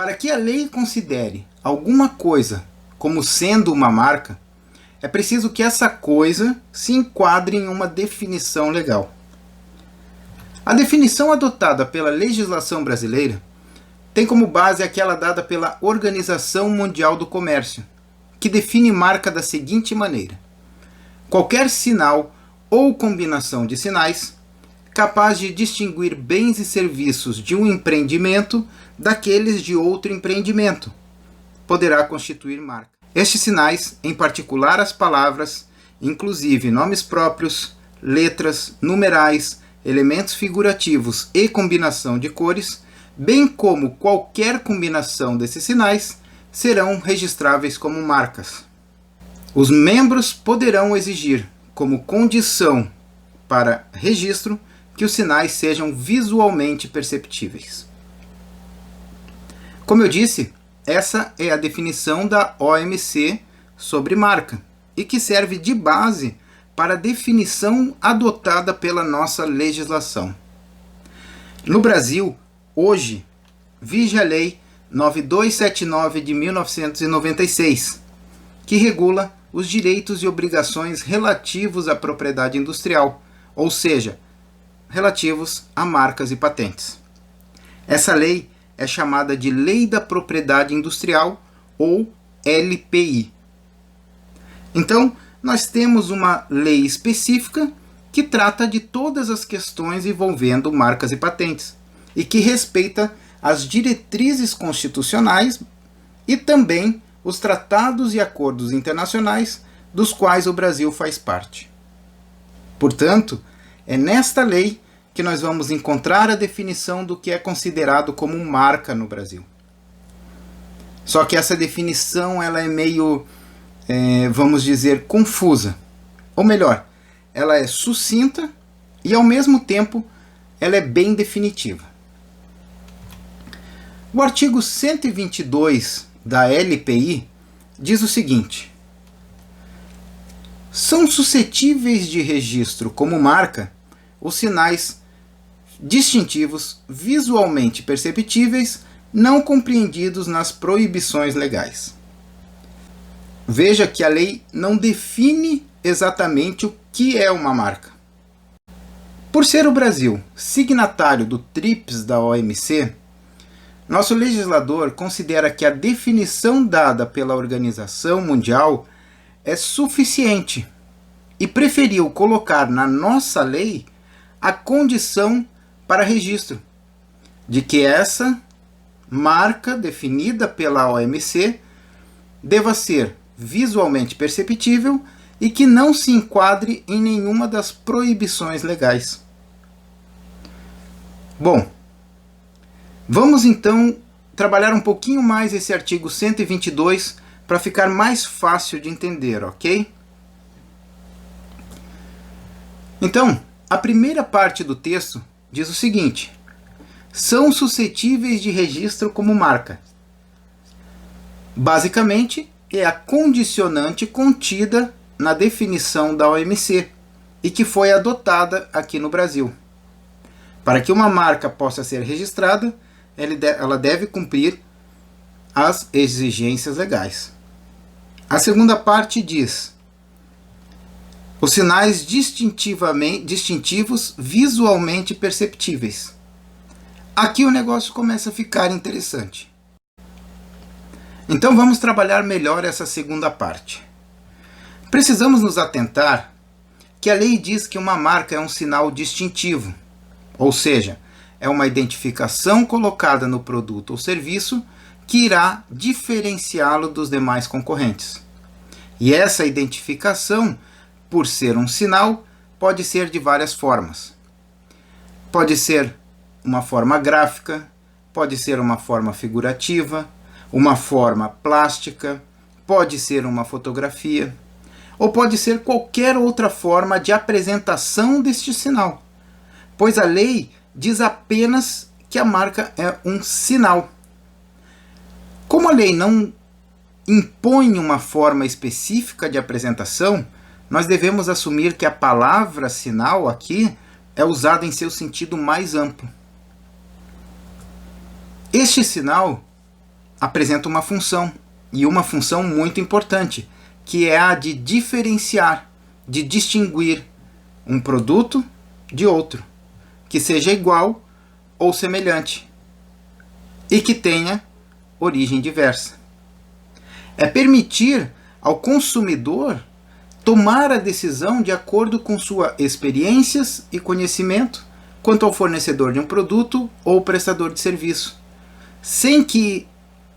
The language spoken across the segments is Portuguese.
Para que a lei considere alguma coisa como sendo uma marca, é preciso que essa coisa se enquadre em uma definição legal. A definição adotada pela legislação brasileira tem como base aquela dada pela Organização Mundial do Comércio, que define marca da seguinte maneira: qualquer sinal ou combinação de sinais capaz de distinguir bens e serviços de um empreendimento daqueles de outro empreendimento poderá constituir marca. Estes sinais, em particular as palavras, inclusive nomes próprios, letras, numerais, elementos figurativos e combinação de cores, bem como qualquer combinação desses sinais, serão registráveis como marcas. Os membros poderão exigir, como condição para registro, que os sinais sejam visualmente perceptíveis. Como eu disse, essa é a definição da OMC sobre marca e que serve de base para a definição adotada pela nossa legislação. No Brasil, hoje, vige a Lei 9279 de 1996, que regula os direitos e obrigações relativos à propriedade industrial, ou seja, relativos a marcas e patentes. Essa lei é chamada de Lei da Propriedade Industrial, ou LPI. Então, nós temos uma lei específica que trata de todas as questões envolvendo marcas e patentes e que respeita as diretrizes constitucionais e também os tratados e acordos internacionais dos quais o Brasil faz parte. Portanto, é nesta lei que nós vamos encontrar a definição do que é considerado como marca no Brasil. Só que essa definição ela é meio, vamos dizer, confusa. Ou melhor, ela é sucinta e ao mesmo tempo ela é bem definitiva. O artigo 122 da LPI diz o seguinte: são suscetíveis de registro como marca os sinais distintivos visualmente perceptíveis não compreendidos nas proibições legais. Veja que a lei não define exatamente o que é uma marca. Por ser o Brasil signatário do TRIPS da OMC, nosso legislador considera que a definição dada pela Organização Mundial é suficiente e preferiu colocar na nossa lei a condição para registro de que essa marca definida pela OMC deva ser visualmente perceptível e que não se enquadre em nenhuma das proibições legais. Bom, vamos então trabalhar um pouquinho mais esse artigo 122 para ficar mais fácil de entender, ok? Então, a primeira parte do texto diz o seguinte: são suscetíveis de registro como marca. Basicamente, é a condicionante contida na definição da OMC e que foi adotada aqui no Brasil. Para que uma marca possa ser registrada, ela deve cumprir as exigências legais. A segunda parte diz: os sinais distintivos visualmente perceptíveis. Aqui o negócio começa a ficar interessante. Então vamos trabalhar melhor essa segunda parte. Precisamos nos atentar que a lei diz que uma marca é um sinal distintivo, ou seja, é uma identificação colocada no produto ou serviço que irá diferenciá-lo dos demais concorrentes. E essa identificação, por ser um sinal, pode ser de várias formas. Pode ser uma forma gráfica, pode ser uma forma figurativa, uma forma plástica, pode ser uma fotografia, ou pode ser qualquer outra forma de apresentação deste sinal, pois a lei diz apenas que a marca é um sinal. Como a lei não impõe uma forma específica de apresentação, nós devemos assumir que a palavra sinal aqui é usada em seu sentido mais amplo. Este sinal apresenta uma função, e uma função muito importante, que é a de diferenciar, de distinguir um produto de outro, que seja igual ou semelhante e que tenha origem diversa. É permitir ao consumidor tomar a decisão de acordo com suas experiências e conhecimento quanto ao fornecedor de um produto ou prestador de serviço, sem que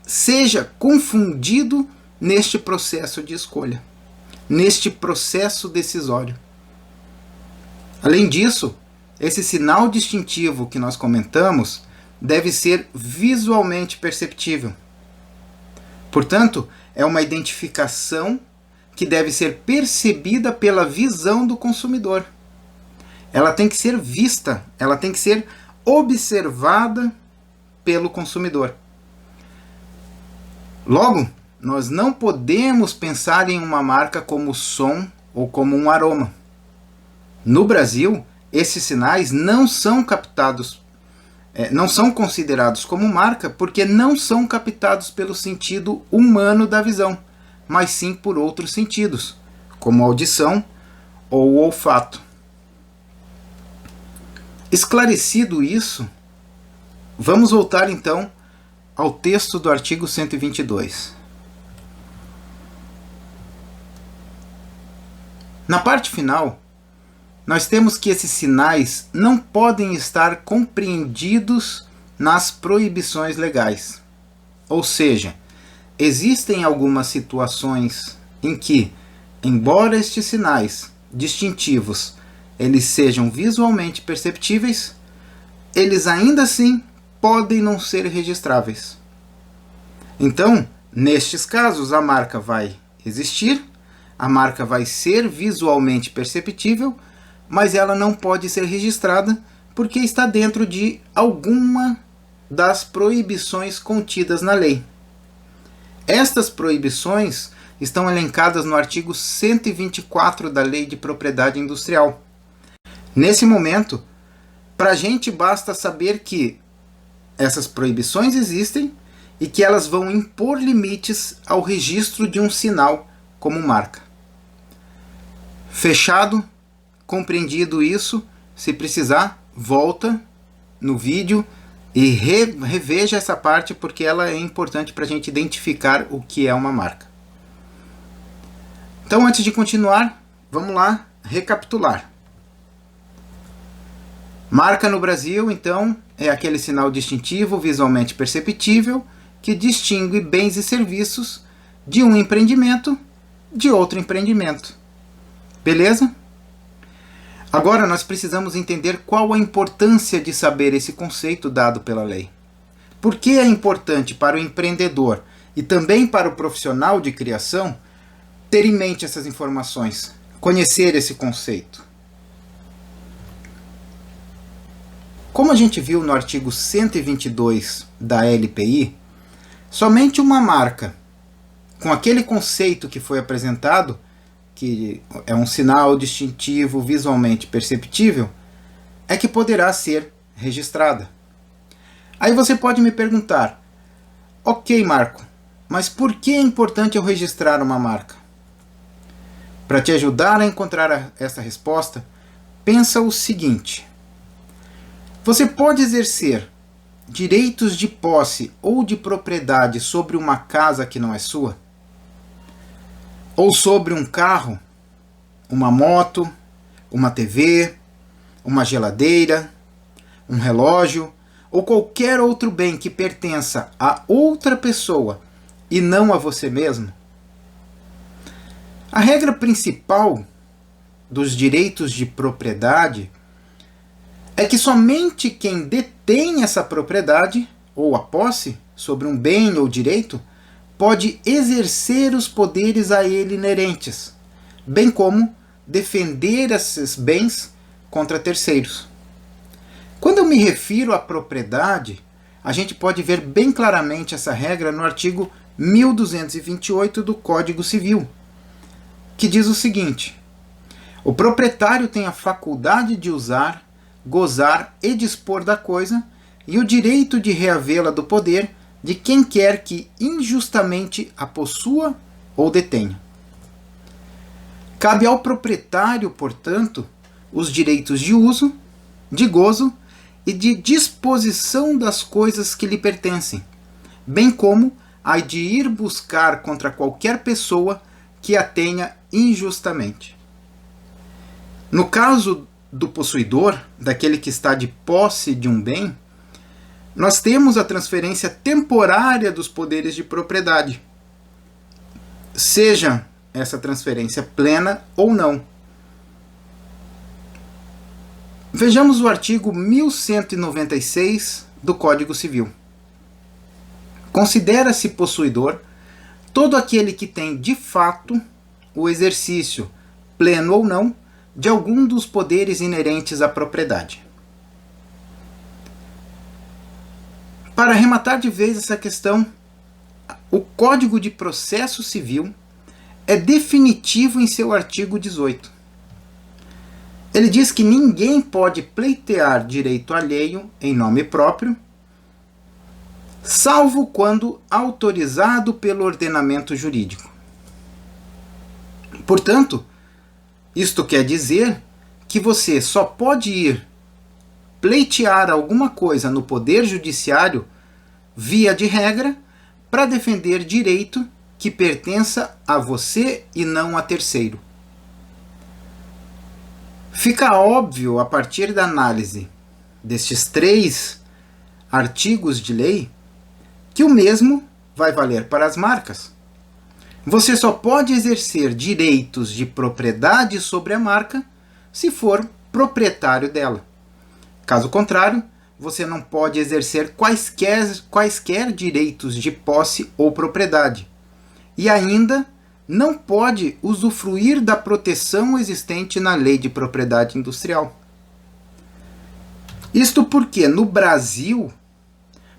seja confundido neste processo de escolha, neste processo decisório. Além disso, esse sinal distintivo que nós comentamos deve ser visualmente perceptível. Portanto, é uma identificação que deve ser percebida pela visão do consumidor. Ela tem que ser vista, ela tem que ser observada pelo consumidor. Logo, nós não podemos pensar em uma marca como som ou como um aroma. No Brasil, esses sinais não são captados, não são considerados como marca porque não são captados pelo sentido humano da visão, mas sim por outros sentidos, como audição ou olfato. Esclarecido isso, vamos voltar então ao texto do artigo 122. Na parte final, nós temos que esses sinais não podem estar compreendidos nas proibições legais. Ou seja, existem algumas situações em que, embora estes sinais distintivos eles sejam visualmente perceptíveis, eles ainda assim podem não ser registráveis. Então, nestes casos, a marca vai existir, a marca vai ser visualmente perceptível, mas ela não pode ser registrada porque está dentro de alguma das proibições contidas na lei. Estas proibições estão elencadas no artigo 124 da Lei de Propriedade Industrial. Nesse momento, para a gente basta saber que essas proibições existem e que elas vão impor limites ao registro de um sinal como marca. Fechado? Compreendido isso, se precisar, volta no vídeo e reveja essa parte porque ela é importante para a gente identificar o que é uma marca. Então, antes de continuar, vamos lá recapitular. Marca no Brasil, então, é aquele sinal distintivo visualmente perceptível que distingue bens e serviços de um empreendimento de outro empreendimento. Beleza? Agora nós precisamos entender qual a importância de saber esse conceito dado pela lei. Por que é importante para o empreendedor e também para o profissional de criação ter em mente essas informações, conhecer esse conceito? Como a gente viu no artigo 122 da LPI, somente uma marca com aquele conceito que foi apresentado, que é um sinal distintivo visualmente perceptível, é que poderá ser registrada. Aí você pode me perguntar, ok, Marco, mas por que é importante eu registrar uma marca? Para te ajudar a encontrar essa resposta, pensa o seguinte: você pode exercer direitos de posse ou de propriedade sobre uma casa que não é sua? Ou sobre um carro, uma moto, uma TV, uma geladeira, um relógio ou qualquer outro bem que pertença a outra pessoa e não a você mesmo? A regra principal dos direitos de propriedade é que somente quem detém essa propriedade ou a posse sobre um bem ou direito pode exercer os poderes a ele inerentes, bem como defender esses bens contra terceiros. Quando eu me refiro à propriedade, a gente pode ver bem claramente essa regra no artigo 1228 do Código Civil, que diz o seguinte: o proprietário tem a faculdade de usar, gozar e dispor da coisa, e o direito de reavê-la do poder, de quem quer que injustamente a possua ou detenha. Cabe ao proprietário, portanto, os direitos de uso, de gozo e de disposição das coisas que lhe pertencem, bem como a de ir buscar contra qualquer pessoa que a tenha injustamente. No caso do possuidor, daquele que está de posse de um bem, nós temos a transferência temporária dos poderes de propriedade, seja essa transferência plena ou não. Vejamos o artigo 1196 do Código Civil. Considera-se possuidor todo aquele que tem de fato o exercício, pleno ou não, de algum dos poderes inerentes à propriedade. Para arrematar de vez essa questão, o Código de Processo Civil é definitivo em seu artigo 18. Ele diz que ninguém pode pleitear direito alheio em nome próprio, salvo quando autorizado pelo ordenamento jurídico. Portanto, isto quer dizer que você só pode ir pleitear alguma coisa no Poder Judiciário, via de regra, para defender direito que pertença a você e não a terceiro. Fica óbvio, a partir da análise destes 3 artigos de lei, que o mesmo vai valer para as marcas. Você só pode exercer direitos de propriedade sobre a marca se for proprietário dela. Caso contrário, você não pode exercer quaisquer direitos de posse ou propriedade. E ainda não pode usufruir da proteção existente na Lei de Propriedade Industrial. Isto porque, no Brasil,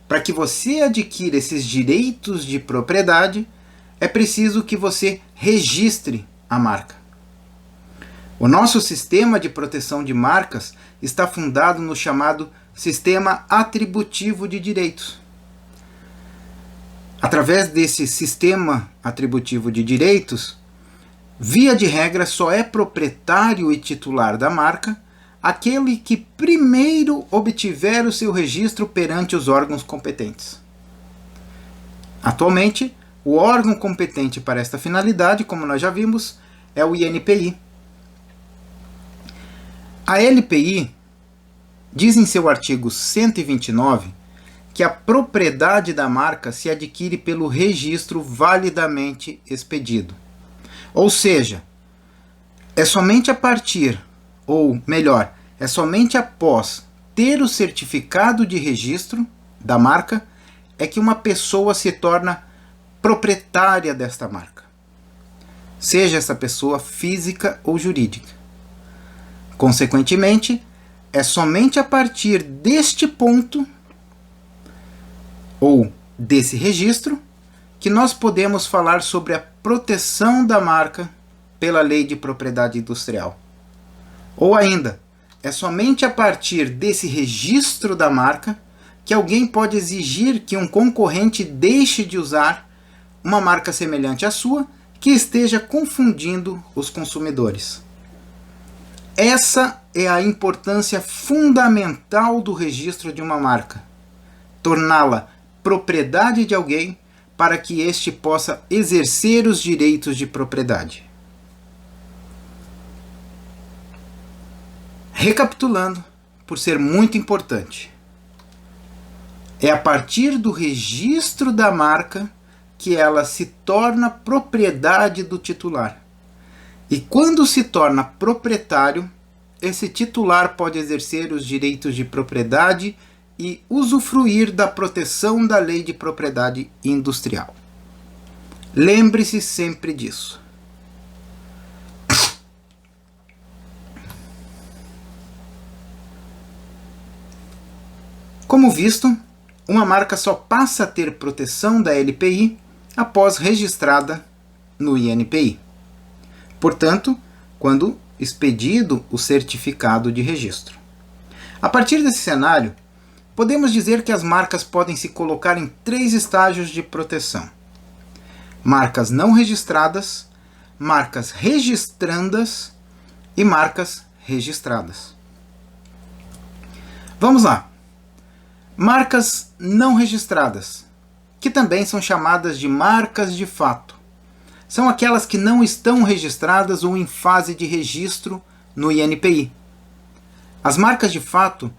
para que você adquira esses direitos de propriedade, é preciso que você registre a marca. O nosso sistema de proteção de marcas está fundado no chamado Sistema Atributivo de Direitos. Através desse sistema atributivo de direitos, via de regra só é proprietário e titular da marca aquele que primeiro obtiver o seu registro perante os órgãos competentes. Atualmente, o órgão competente para esta finalidade, como nós já vimos, é o INPI. A LPI diz em seu artigo 129 que a propriedade da marca se adquire pelo registro validamente expedido. Ou seja, é somente a partir, ou melhor, é somente após ter o certificado de registro da marca é que uma pessoa se torna proprietária desta marca, seja essa pessoa física ou jurídica. Consequentemente, é somente a partir deste ponto ou desse registro que nós podemos falar sobre a proteção da marca pela Lei de Propriedade Industrial. Ou ainda, é somente a partir desse registro da marca que alguém pode exigir que um concorrente deixe de usar uma marca semelhante à sua que esteja confundindo os consumidores. Essa é a importância fundamental do registro de uma marca, torná-la propriedade de alguém para que este possa exercer os direitos de propriedade. Recapitulando, por ser muito importante, é a partir do registro da marca que ela se torna propriedade do titular. E quando se torna proprietário, esse titular pode exercer os direitos de propriedade e usufruir da proteção da Lei de Propriedade Industrial. Lembre-se sempre disso. Como visto, uma marca só passa a ter proteção da LPI após registrada no INPI. Portanto, quando expedido o certificado de registro. A partir desse cenário, podemos dizer que as marcas podem se colocar em 3 estágios de proteção: marcas não registradas, marcas registrandas e marcas registradas. Vamos lá. Marcas não registradas, que também são chamadas de marcas de fato, são aquelas que não estão registradas ou em fase de registro no INPI. As marcas de fato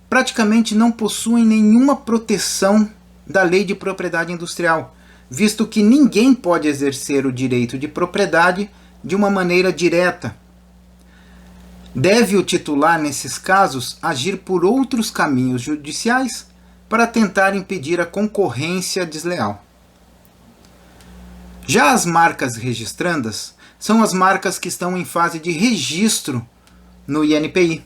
praticamente não possuem nenhuma proteção da Lei de Propriedade Industrial, visto que ninguém pode exercer o direito de propriedade de uma maneira direta. Deve o titular, nesses casos, agir por outros caminhos judiciais para tentar impedir a concorrência desleal. Já as marcas registrandas são as marcas que estão em fase de registro no INPI.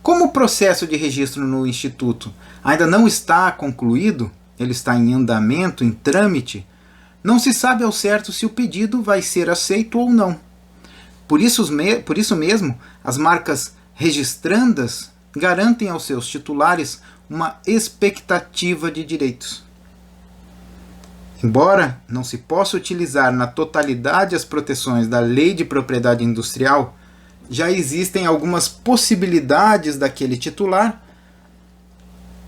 Como o processo de registro no Instituto ainda não está concluído, ele está em andamento, em trâmite, não se sabe ao certo se o pedido vai ser aceito ou não. Por isso mesmo, as marcas registrandas garantem aos seus titulares uma expectativa de direitos. Embora não se possa utilizar na totalidade as proteções da Lei de Propriedade Industrial, já existem algumas possibilidades daquele titular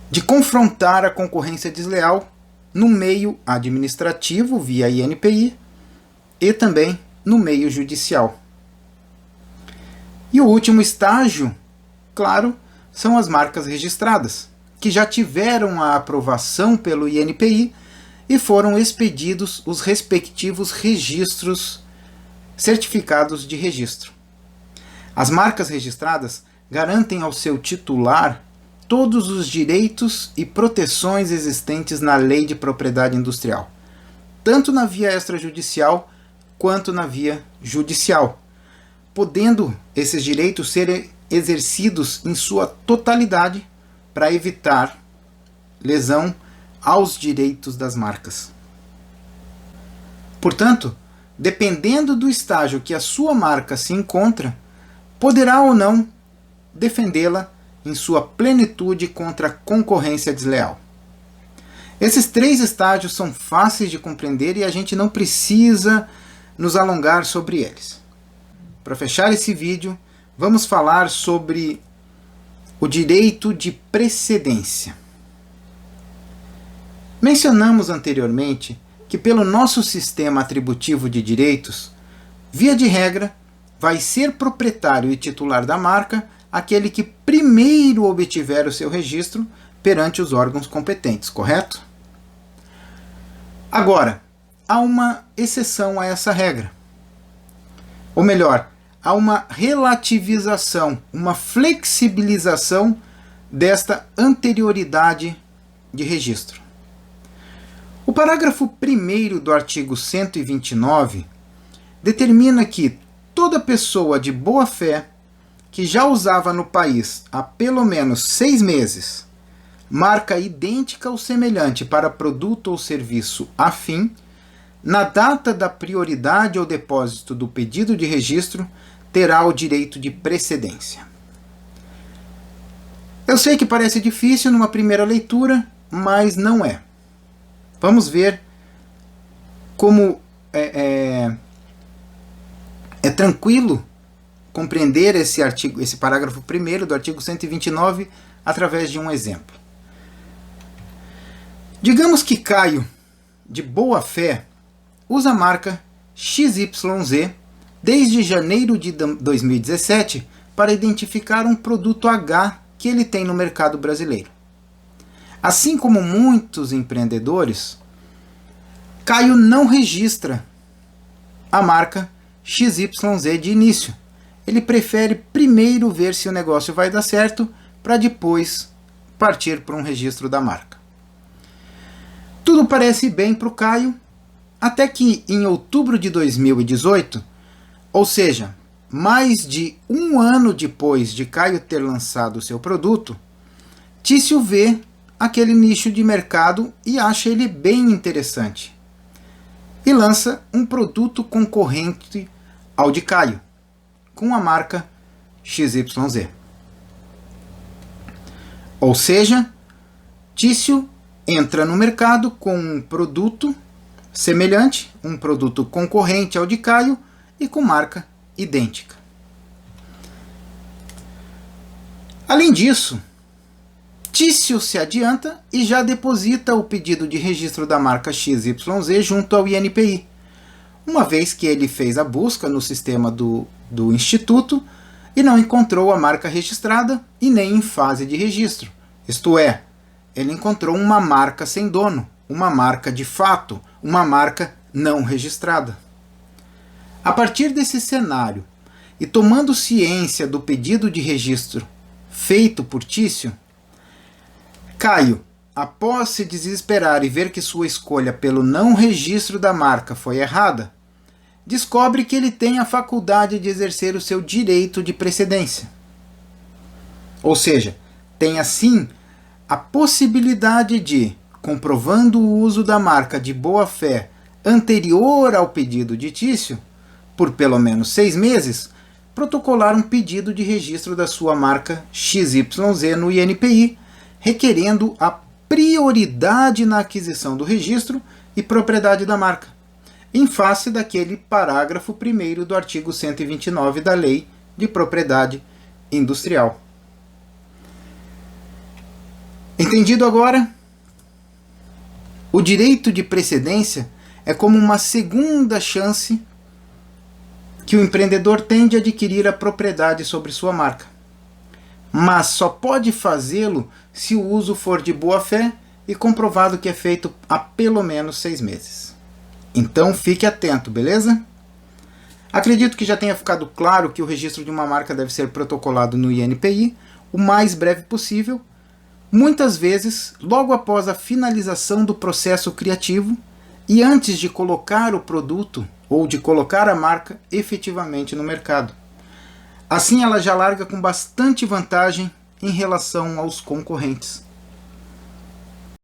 de confrontar a concorrência desleal no meio administrativo, via INPI, e também no meio judicial. E o último estágio, claro, são as marcas registradas, que já tiveram a aprovação pelo INPI e foram expedidos os respectivos registros, certificados de registro. As marcas registradas garantem ao seu titular todos os direitos e proteções existentes na Lei de Propriedade Industrial, tanto na via extrajudicial quanto na via judicial, podendo esses direitos serem exercidos em sua totalidade para evitar lesão aos direitos das marcas. Portanto, dependendo do estágio que a sua marca se encontra, poderá ou não defendê-la em sua plenitude contra a concorrência desleal. Esses 3 estágios são fáceis de compreender e a gente não precisa nos alongar sobre eles. Para fechar esse vídeo, vamos falar sobre o direito de precedência. Mencionamos anteriormente que pelo nosso sistema atributivo de direitos, via de regra, vai ser proprietário e titular da marca aquele que primeiro obtiver o seu registro perante os órgãos competentes, correto? Agora, há uma exceção a essa regra. Ou melhor, há uma relativização, uma flexibilização desta anterioridade de registro. O parágrafo 1º do artigo 129 determina que toda pessoa de boa fé que já usava no país há pelo menos 6 meses marca idêntica ou semelhante para produto ou serviço afim, na data da prioridade ou depósito do pedido de registro, terá o direito de precedência. Eu sei que parece difícil numa primeira leitura, mas não é. Vamos ver como é tranquilo compreender esse parágrafo 1º do artigo 129 através de um exemplo. Digamos que Caio, de boa fé, usa a marca XYZ desde janeiro de 2017 para identificar um produto H que ele tem no mercado brasileiro. Assim como muitos empreendedores, Caio não registra a marca XYZ de início. Ele prefere primeiro ver se o negócio vai dar certo para depois partir para um registro da marca. Tudo parece bem para o Caio, até que em outubro de 2018, ou seja, mais de 1 ano depois de Caio ter lançado o seu produto, Tício vê aquele nicho de mercado e acha ele bem interessante. E lança um produto concorrente ao de Caio, com a marca XYZ. Ou seja, Tício entra no mercado com um produto semelhante, um produto concorrente ao de Caio e com marca idêntica. Além disso, Tício se adianta e já deposita o pedido de registro da marca XYZ junto ao INPI, uma vez que ele fez a busca no sistema do Instituto e não encontrou a marca registrada e nem em fase de registro. Isto é, ele encontrou uma marca sem dono, uma marca de fato, uma marca não registrada. A partir desse cenário, e tomando ciência do pedido de registro feito por Tício, Caio, após se desesperar e ver que sua escolha pelo não registro da marca foi errada, descobre que ele tem a faculdade de exercer o seu direito de precedência. Ou seja, tem assim a possibilidade de, comprovando o uso da marca de boa-fé anterior ao pedido de Tício, por pelo menos 6 meses, protocolar um pedido de registro da sua marca XYZ no INPI, requerendo a prioridade na aquisição do registro e propriedade da marca, em face daquele parágrafo 1º do artigo 129 da Lei de Propriedade Industrial. Entendido agora? O direito de precedência é como uma segunda chance que o empreendedor tem de adquirir a propriedade sobre sua marca. Mas só pode fazê-lo se o uso for de boa-fé e comprovado que é feito há pelo menos 6 meses. Então fique atento, beleza? Acredito que já tenha ficado claro que o registro de uma marca deve ser protocolado no INPI o mais breve possível, muitas vezes logo após a finalização do processo criativo e antes de colocar o produto ou de colocar a marca efetivamente no mercado. Assim ela já larga com bastante vantagem em relação aos concorrentes.